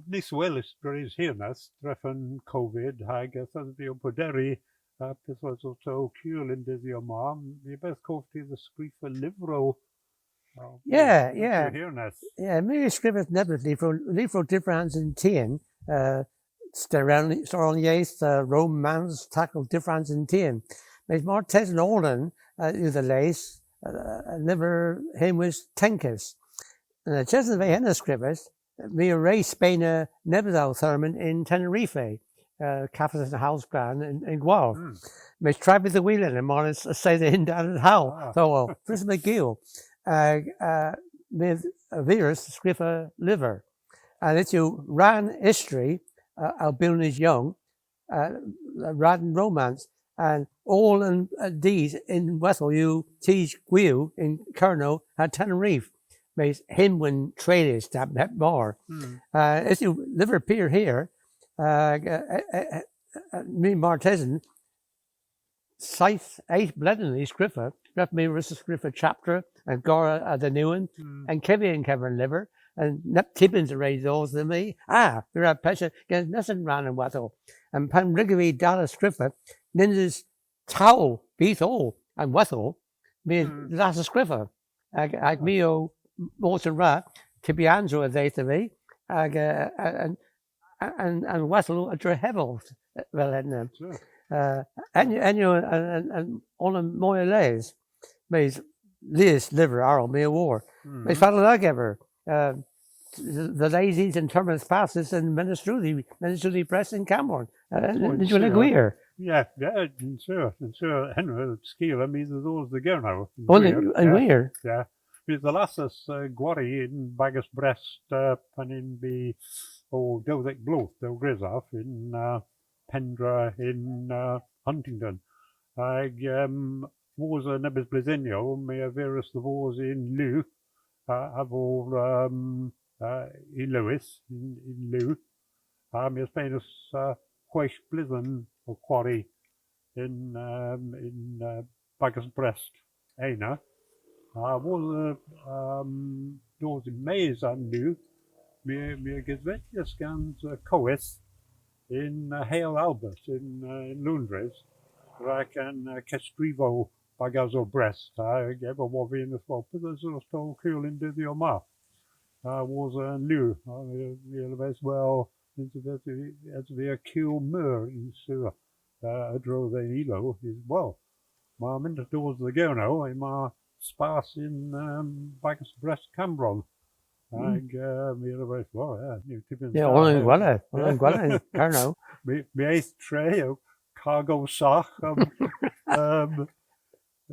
Nis Wales brys hirnas, dreffen Covid, hag ethas fi o poderi, beth was also cwl yn dyddio ma, mi beth cof ti ddysgrif y lyfro. Yeah, Fi yeah. hirnas. Yeah, mi ysgrifes nebyd lyfro differans yn tîn, Steroniaeth, romans, tackle differans yn tîn. Mes mor tes yn olen yw the leis, lyfr hyn was tenkes. And the chesn fe hyn ysgrifes, mi a rei Spain nebyd al thermon in Tenerife, Cafes and House Gran in Gual. Mes trafod the wheeling and mor say the hyn dan yn hawl. So, well, Chris McGill. With a virus scriffer liver. And it's you ran history, Albinus Young, ran romance, and all and these in Wethel you teach Gwiu in Kerno had Tenerife. Makes him when traders that more. It's you liver appear here, me Martesan, eight bleddenly scriffer, left me with a scriffer chapter, and Gora the new one, and Kevin liver, and Nep Tibbins arranged those to me. You're a pesha, get nothing ran and Wethel. And Pan Riggery Dallas scriffer, Ninja's towel, beat all, and Wethel, me that's a scriffer. Ag me o Morton Ra, Tibianzo they to me, and Wethel a Drehevel, well, and all of Moya lays, mais Liz liver arrow me a war. May father like ever. The lazies and terminus passes and Ministrudi press in Cameron. Did you like weir? Yeah, sure. Henry skill, I mean, those the go now. And weir? Yeah. With the lasses Gwari in Bagus Breast, and in the Dowdek Bluth, the Grizoff in Pendra in Huntingdon. I was a nebys blizinio, me a virus the was in Lou, have all in Lewis, in Lou. Me a Spanish Huish Blizzen or Quarry in Bagus Breast, Aina. I was those in Mays and Lou, me a Gizvetia scans Coes in Hale Albert in Lundres. I can Castrivo Bagazo Breast. I gave a wobby in the swamp, but there's also cool into the Omar. I was a new, as well, into the cool mur in Sewer. I drove the Elo as well. My minute towards the go now, I'm sparse in Bagus Breast Cambron. I as well, yeah. Yeah, all in Carno. Me eighth tray of cargo sock,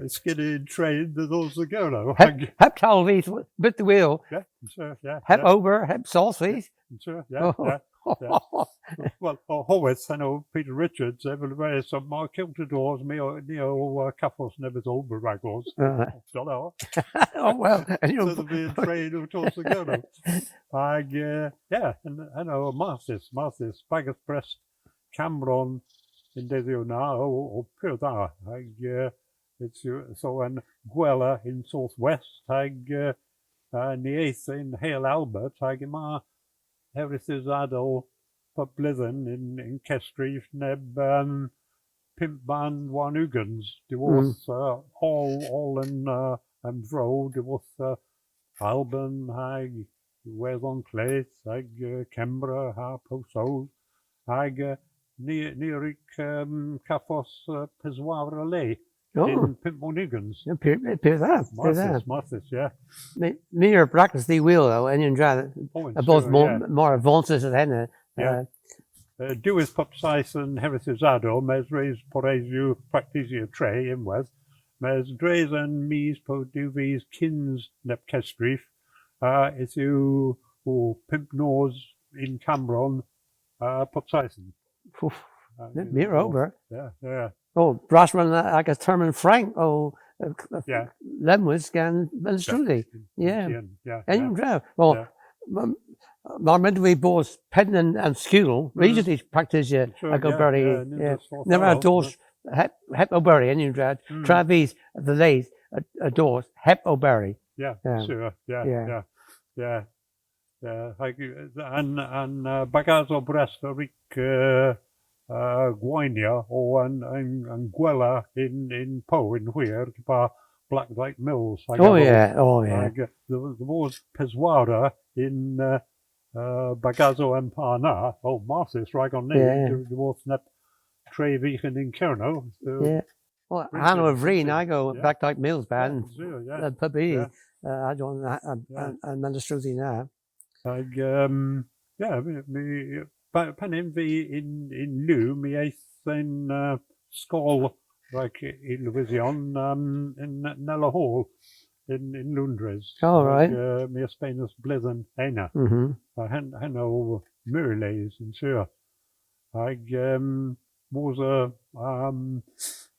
skinny train, those that go now. Hep Talvies, bit the wheel. Yeah, sure, yeah. Hep over, hep Salsvies. Sure, yeah, yeah. Well, Howitz, I know Peter Richards, everywhere, some more Kiltadors, me or Caffos never told the Raggles. Don't know. Oh, well. And so there'll be a train who talks to go now. Yeah, and I know Marcis, Bagus Breast, Cameron, in Desio now, or Purda, it's so and Guella in Southwest, Niace in Hale Albert, ma Harris's Adol, Blithen in Kestrif, Neb, Pimp Band, Wanugans, there was all in Vro, there was Alban, Wes on Clays, Kembra, Posos, Nerik Kafos Pizwara Lay in Pimp Wanugans. Marcis, yeah. Me or practice the wheel though, and you try both more advances than Henna. Yeah. Duis Popsice and Herisizado, mes reis Poresu Practisia Tray in Wes, mes Drays and Mies Po Duvis Kins Nepkestrif, it's you Pimp Nose in Cambron, Popsice. Mir over. Yeah. Oh, Brasman, like a term in Frank. Oh, yeah. Lemwas gan Strudy. Yeah. And you drive. Well, maar met we both pen and school, regionally practice I go bury. Never had doors, hep O'Berry, and you drive. Travis, the lathe, doors, hep O'Berry. Yeah, sure. Yeah. and bagas o Brest o ric gwainia o an gwella in Po in Hwyr pa Black Dyke Mills. Oh yeah, oh yeah. There was Peswara in Bagazo and Parna. Oh, Marcis, right on there. Yeah. There was net Trevichen in Kerno. Yeah. Well, Brilliant, Hannah Vreen, brilliant, I go yeah. Black Dyke Mills band. Yeah. Puppy, Yeah. I don't, Yeah. and Mandestruthi now. Me pan in in Lou, me eith in Skol, like in Lewisian, in Nella Hall in Lundres. Oh, right. Me Spainus Blithen Ena. Mm-hmm. Hanno Murlays and sure.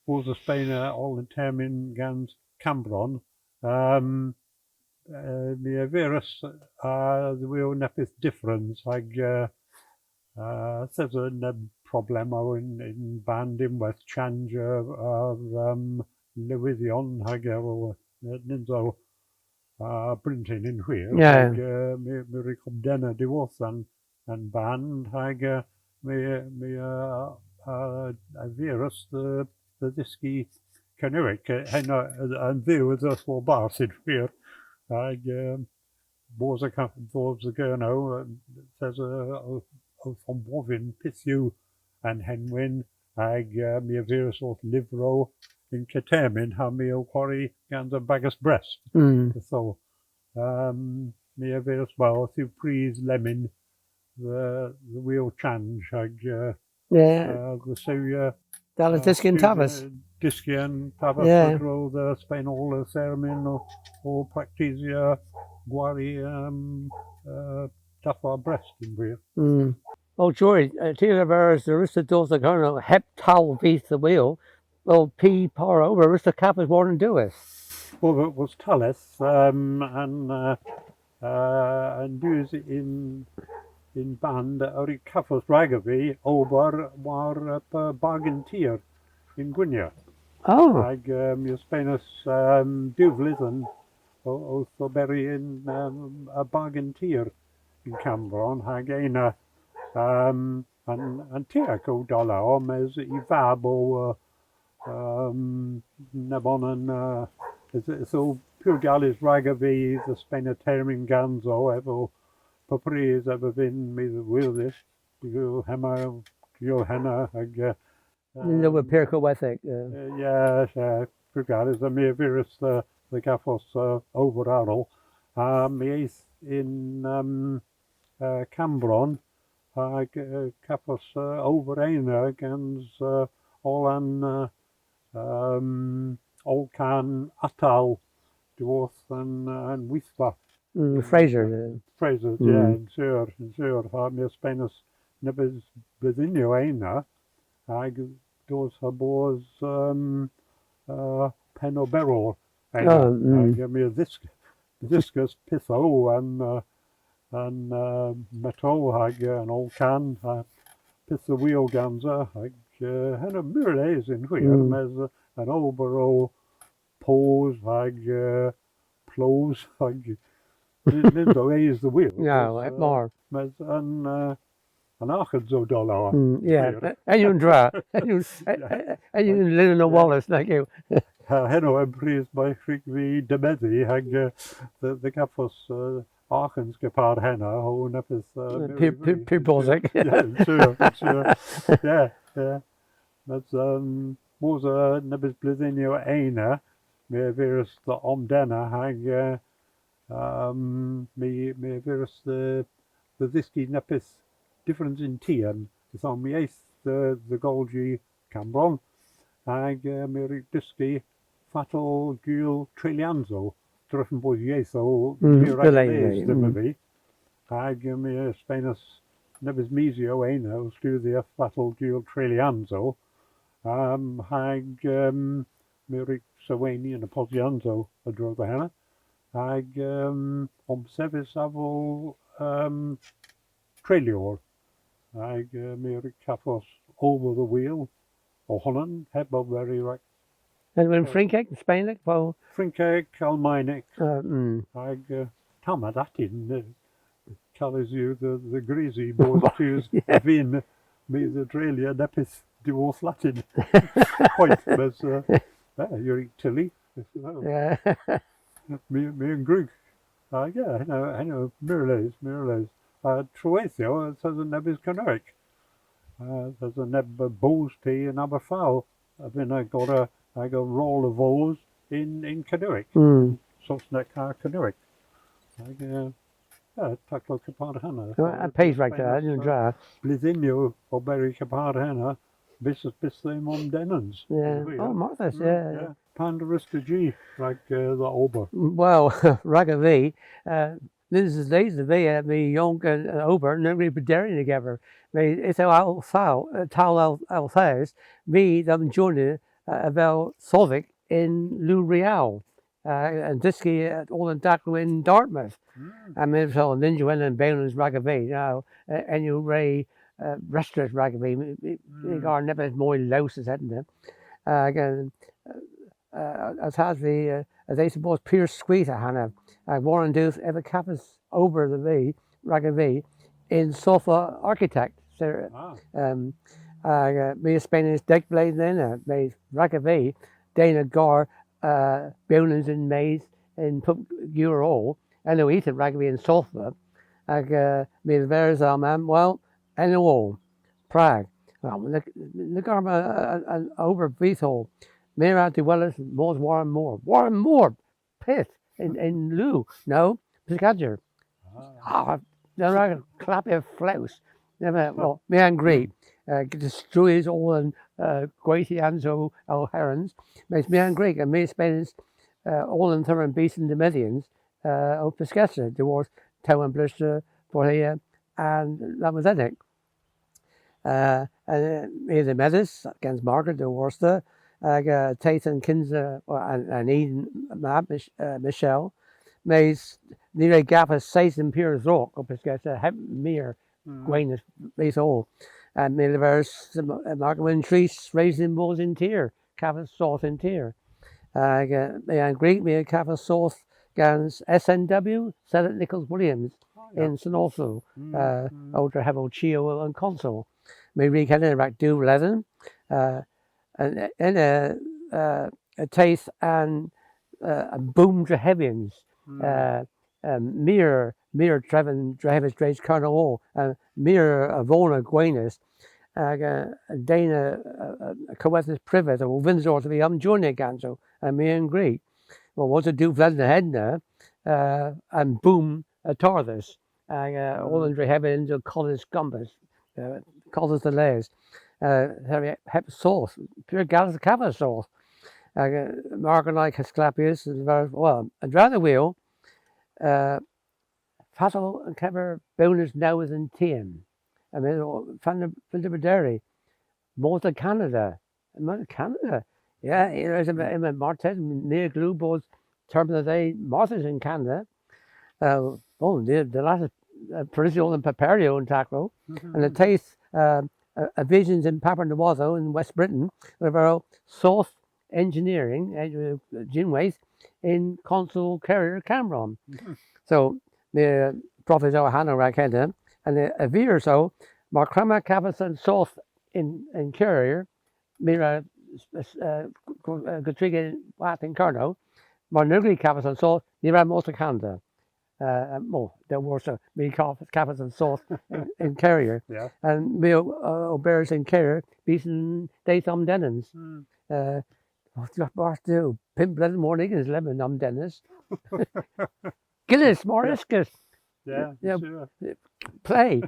Was a Spainer all the time in Gans Cambron. Me a virus the wheel nepith difference. There's a problem in band in West Changer Lewisian or Ninzo Brinton in Wheel. Yeah. Me recommend divorce and band. Me a virus the diski canoic and view with us for bars in Wheel. Was a gurno says from Wovin Pithu and Henwin me a virus of Livro in Catermin ha me o quarry gans a bagus breast. So me a virus well through Prees Lemon the wheel change Yeah. the so Dallas Diskin Tavis. Discian Tavis Yeah. the Spain all the Ceremin or Practisia Gwari Tafar breast in Wheel. Oh, George, Tia Veras, the Rista Dorsa Colonel, Hep Tal Beast the Wheel, well, P. Paro, Rista Kappas Warren Dewis. Well, it was Tallis and news in band or Kaffers Ragavi over war bargain tier in Gwynea. Oh. Me Spainus Duvlithen also bury in a bargain tier in Cambron. Hagena and Tiaco dollar om as Ivabo Nabon and so pure gallis Ragavi the Spainer Termin Ganzo ever Papri has ever been me the will this you hammer your henna No, with Pirko Wethick. yes, regardless of me virus the gaffos overall. Me in Cambron, gaffos over against all all can Atal, Dwarf and Wispa. Fraser. Fraser, yeah, sure. Me Spainus nebes bezinio aina. Those boys Penobero. Give me a discus pitho and metal and all can pitho wheel ganza and a murlays in Wheel as an obero pose plows Lindo is the wheel. No, more. An achad zo dollar. Yeah, and you dra, and you live in a Wallace like you. Henno en prijs bij Griek wie de medie hag de kapos Aachens gepaard henna hoe nepes Pibozek. Yeah, sure. Yeah. Met was nepes blizinio ene me virus de omdena hag me virus de whisky nepes difference in tian is on me ace the Golgi Cambron hag me whisky Fatal Gul Trillianzo, Druffen Boyeso, Maybe. I give me a Spainus Nebis Mesio, Eno, stu the Fatal Gul Trillianzo. Hag Mirik Sawani and a Posianzo, a drove the Hannah. Hag Sevis Avo Trillior. Hag Mirik Kafos over the wheel, or Holland, Hebel very right. And when Frinkek, Spainlik, well. Frinkek, Alminic, Tama that in calls you the greasy both choose vin me the drelia nepith duo flatted point but you're tilly Yeah. me and Greg yeah I know Miralays Troethio it says a neb is caneric there's a neb bowls tea and other fowl then I got roll of those in caneric sauce neck caneric Taklo Kapar Hannah. I pays right there, I didn't try. Blithinio or Berry Kapar Hannah, Bissle Mom Denons. Yeah. Oh, Martha's, yeah. Pandariska G, like the Ober. Well, Ragavee, this is lazy V, me young and Ober, and we daring together. Me, it's our foul, tal al fairs, me, them joining about Solvik in Lou Real. And Disky all in Daklo in Dartmouth. I mean, so Ninja and Balin's Ragavee, now, and you Ray Restaurant Ragavee, they are never more louses, hadn't they? Again, as has the, they suppose Pierce Squeezer, Hannah, Warren Dooth, ever Kappas over the V, Ragavee, in Sofa Architect. Me Spanish deck blade then, me Ragavee, Dana Gar, Bownans and Mays in Euro, and no eat at Ragavee and Sulphur, me the Veras man, well, and all, Prague. Look at over Beethole, Mira de Wellis, Warren Moore, Pitt in Lou, no, Piscadger. No, clap your flouse. Never, well, me and Great, destroys all and Gracie Anzo O'Herons, makes me and Greek and me spends all in Thurman Beast and the Medians, of Piscadger, towards Town and Blister, for here, and Lamazenic. And me the Meadows against Margaret de Worcester, Tate and Kinzer and Eden Michelle, Mays Nere Gaffa Says and Piers Rock, of Piscadger, Mere, Gwain is all. And me the verse Margaret Trees raising balls in tier, Caffa Sauce in tier. And Greek me a Caffa Sauce Gans SNW, Senate Nichols Williams in St. Also, Ultra Hevel Chio and Console. Me read Henry back do Leaden, and a Taste and Boom Drehevians, Mere Trevin Drehevis Drage Colonel All, Mere Avona Guinness, Dana Coethus Privet, or Windsor to be Junior Ganso, and me and Greek. Well, what's it do Vlad the head now? And Boom Tardis, all in Drehevians or Collis Gumbus, Collis the Lays, Hep Sauce, pure Gallus Cava Sauce. Marganite Asclepius, well, and round the wheel, Fatal and Clever Bonus now is in TM. I mean, Fandibaderi, Malta, Canada. Yeah, there's a Martez near Glue Boards, term of the day, Martha's in Canada. The last Parisial and Paperio in Tacro, and the Taste Visions in Papernawazo in West Britain, with South Engineering, Ginways, in Consul Carrier Cameron. So, the Professor Hannah Rakenda, and a year or so, Markrama Cavison South in Carrier, Mira Gutriga Wat in Carno, Marnugli Cavison South, Nira Mosakanda. There was a me Cavison South in Carrier, and me O'Bears in Carrier, Beeson Daythom Dennons. What's do? Pimp Blood Morning is Lemon Dennis. Gillis Moriscus. Yeah, sure. Play.